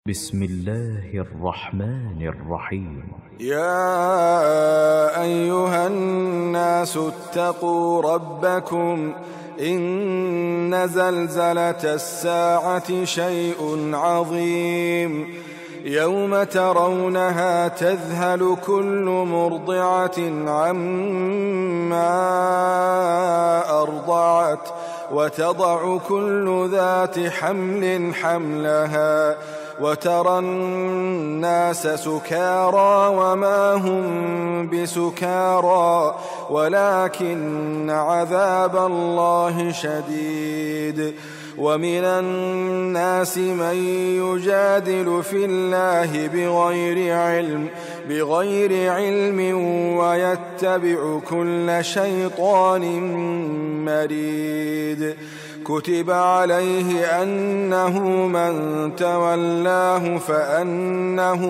بسم الله الرحمن الرحيم. يا أيها الناس اتقوا ربكم إن زلزلة الساعة شيء عظيم يوم ترونها تذهل كل مرضعة عما أرضعت وتضع كل ذات حمل حملها وترى الناس سكارى وما هم بسكارى ولكن عذاب الله شديد. ومن الناس من يجادل في الله بغير علم ويتبع كل شيطان مريد. كتب عليه أنه من تولاه فأنه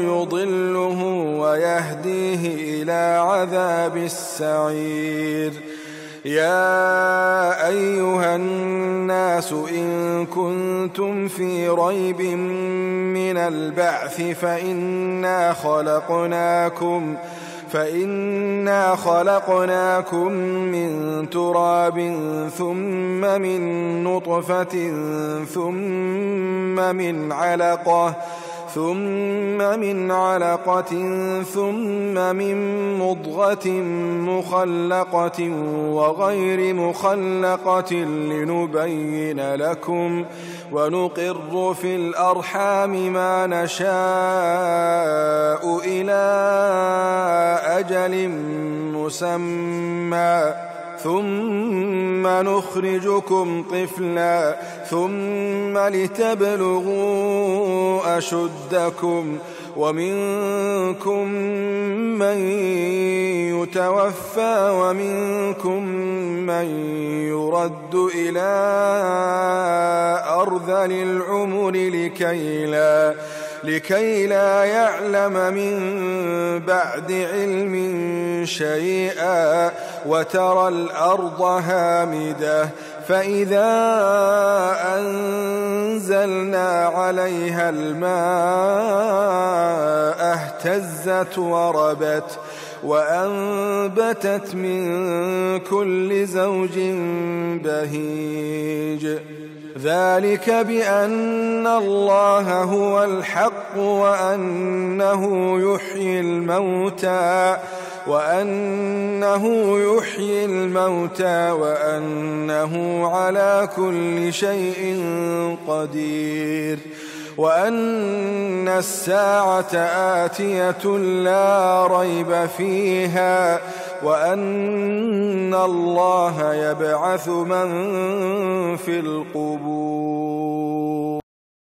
يضله ويهديه إلى عذاب السعير. يا أيها الناس إن كنتم في ريب من البعث فإنا خلقناكم من تراب ثم من نطفة ثم من علقة ثم من مضغة مخلقة وغير مخلقة لنبين لكم ونقر في الأرحام ما نشاء إلى أجل مسمى ثم نخرجكم طفلا ثم لتبلغوا أشدكم ومنكم من يتوفى ومنكم من يرد إلى أرذل العمر لكي لا يعلم من بعد علم شيئا وترى الأرض هامدة فإذا أنزلنا عليها الماء اهتزت وربت وأنبتت من كل زوج بهيج. ذلك بأن الله هو الحق وأنه يحيي الموتى وأنه على كل شيء قدير وأن الساعة آتية لا ريب فيها وأن الله يبعث من في القبور.